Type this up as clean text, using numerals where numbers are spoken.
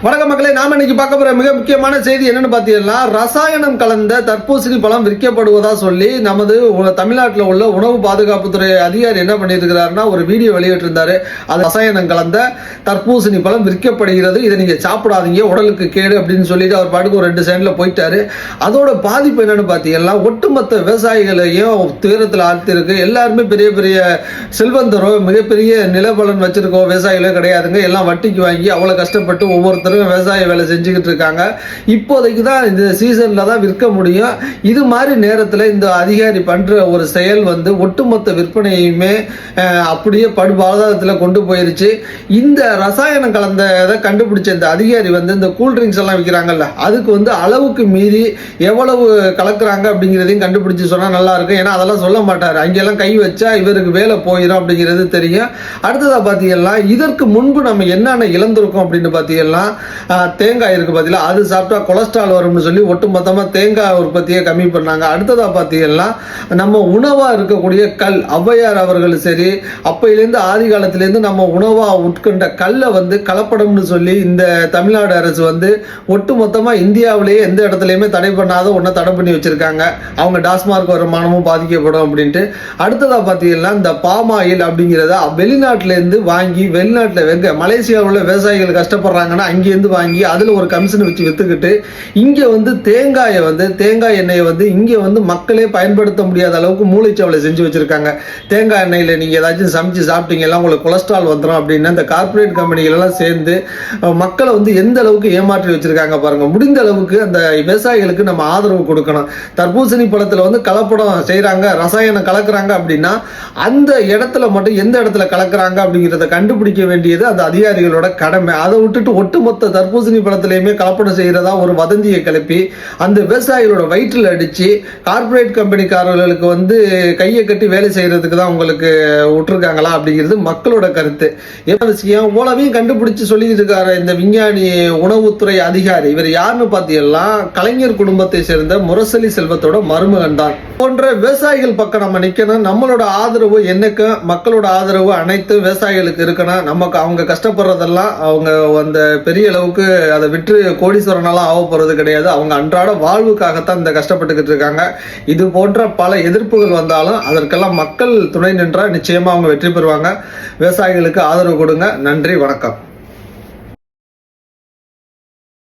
வணக்கம் மக்களே, நாம இன்னைக்கு பார்க்க போற மிக முக்கியமான செய்தி என்னன்னு பாத்தீங்கன்னா, ரசாயனம் கலந்த தர்பூசணி பழம் விற்கப்படுவதா சொல்லி நமது தமிழ்நாட்டில் உள்ள உணவு பாதுகாப்புத்துறை அதிகாரி என்ன பண்ணியிருக்கிறாருன்னா ஒரு வீடியோ வெளியிட்டிருந்தாரு. அது ரசாயனம் கலந்த தர்பூசணி பழம் விற்கப்படுகிறது, இதை நீங்க சாப்பிடாதீங்க, உடலுக்கு கேடு அப்படின்னு சொல்லிட்டு அவர் பாட்டுக்கு ஒரு 2 செகண்ட்ல போயிட்டாரு. அதோட பாதிப்பு என்னன்னு பாத்தீங்கன்னா, ஒட்டுமொத்த விவசாயிகளையும் துயரத்தில் ஆழ்த்திருக்கு. எல்லாருமே பெரிய பெரிய செல்வந்தரோ மிகப்பெரிய நிலபலன் வச்சிருக்கோம் விவசாயிகளோ கிடையாதுங்க. எல்லாம் வட்டிக்கு வாங்கி அவ்வளவு கஷ்டப்பட்டு ஒவ்வொருத்தரும் விவசாய வேலை செஞ்சுக்கிட்டு இருக்காங்க. இப்போதைக்கு தான் இந்த சீசன்ல தான் விற்க முடியும். இது மாதிரி நேரத்தில் இந்த அதிகாரி பண்ற ஒரு செயல் ஒட்டுமொத்த விற்பனையுமே அப்படியே படுபாதாரத்தில் கொண்டு போயிருச்சு. இந்த ரசாயனம் கலந்த கண்டுபிடிச்ச இந்த அதிகாரி இந்த கூல் ட்ரிங்க்ஸ் எல்லாம் விற்கிறாங்கல்ல, அதுக்கு அளவுக்கு மீறி எவ்வளவு கலக்குறாங்க அப்படிங்கிறதையும் கண்டுபிடிச்சு சொன்னா நல்லா இருக்கும். ஏன்னா அதெல்லாம் சொல்ல மாட்டாரு. அங்கெல்லாம் கை வச்சா இவருக்கு வேலை போயிடும் அப்படிங்கிறது தெரியும். அடுத்ததா பாத்தீங்கன்னா, இதற்கு முன்பு நம்ம என்னென்ன இழந்திருக்கோம் அப்படின்னு பாத்தீங்கன்னா, தேங்காய் இருக்கு பாத்தீங்களா, அது சாப்பிட்டா கொலஸ்ட்ரால் வரும்னு சொல்லி ஒட்டுமொத்தமா தேங்காய் உற்பத்தியை கம்மி பண்ணாங்க. அடுத்ததா பாத்தீங்கன்னா, நம்ம உணவா இருக்கக்கூடிய கல், ஔவையார் அவர்கள் சரி அப்பையிலேருந்து ஆதி காலத்திலேருந்து நம்ம உணவா உட்கொண்ட கல்லை கலப்படம்னு சொல்லி இந்த தமிழ்நாடு அரசு ஒட்டுமொத்தமா இந்தியாவிலேயே எந்த இடத்துலையுமே தடை பண்ணாத ஒன்றை தடை பண்ணி வச்சிருக்காங்க. அவங்க டாஸ்மார்க் வருமானமும் பாதிக்கப்படும் அப்படின்ட்டு. அடுத்ததா பாத்தீங்கன்னா, இந்த பாமாயில் அப்படிங்கிறத வெளிநாட்டிலேருந்து வாங்கி வெளிநாட்டில் வெங்க மலேசியாவில் உள்ள விவசாயிகள் கஷ்டப்படுறாங்கன்னா அங்கேருந்து வாங்கி அதில் ஒரு கமிஷன் வச்சு வித்துக்கிட்டு இங்கே தேங்காயை தேங்காய் எண்ணெயை இங்கே மக்களே பயன்படுத்த முடியாத அளவுக்கு மூளைச்சவலை செஞ்சு வச்சிருக்காங்க. தேங்காய் எண்ணெயில் நீங்கள் ஏதாச்சும் சமைச்சு சாப்பிட்டீங்கன்னா உங்களுக்கு கொலஸ்ட்ரால் வந்துடும் அப்படின்னு இந்த கார்பரேட் கம்பெனிகள் எல்லாம் சேர்ந்து மக்களை எந்த அளவுக்கு ஏமாற்றி வச்சிருக்காங்க பாருங்க. முடிந்த அளவுக்கு அந்த விவசாயிகளுக்கு நம்ம ஆதரவு கொடுக்கணும். தர்பூசணி பழத்தில் கலப்படம் செய்யறாங்க, ரசாயனம் கலக்குறாங்க அப்படின்னா அந்த இடத்துல மட்டும் எந்த இடத்துல கலக்குறாங்க அப்படிங்கிறத கண்டுபிடிக்க வேண்டியது அந்த அதிகாரிகளோட கடமை. அதை விட்டுட்டு ஒட்டுமொத்த தர்பூசணி பழத்திலையுமே கலப்படம் செய்யறதா ஒரு வதந்தியை கிளப்பி அந்த விவசாயிகளோட வயிற்றில் அடிச்சு கார்பரேட் கம்பெனிக்காரர்களுக்கு கையை கட்டி வேலை செய்யறதுக்கு தான் உங்களுக்கு விட்டுருக்காங்களா அப்படிங்கிறது மக்களோட கருத்து. என்ன விஷயம் ஓலவையும் கண்டுபிடிச்சு சொல்லிட்டு இருக்காரு இந்த விஞ்ஞானி உணவுத்துறை அதிகாரி. இவர் யாருன்னு பார்த்தீங்கன்னா, கலைஞர் குடும்பத்தை சேர்ந்த முரசொலி செல்வத்தோட மருமகன் தான். போன்ற விவசாயிகள் பக்கம் நம்ம நிக்கணும். நம்மளோட ஆதரவு என்னைக்கு மக்களோட ஆதரவு அனைத்து விவசாயிகளுக்கு இருக்கணும். நமக்கு அவங்க கஷ்டப்படுறதெல்லாம் அவங்க அந்த பெரிய அளவுக்கு அதை விற்று கோடீஸ்வரனாலாம் ஆக போறது கிடையாது. அவங்க அன்றாட வாழ்வுக்காகத்தான் இந்த கஷ்டப்பட்டுக்கிட்டு இருக்காங்க. இது போன்ற பல எதிர்ப்புகள் வந்தாலும் அதற்கெல்லாம் மக்கள் துணை நின்றா நிச்சயமா அவங்க வெற்றி பெறுவாங்க. விவசாயிகளுக்கு ஆதரவு கொடுங்க. நன்றி, வணக்கம்.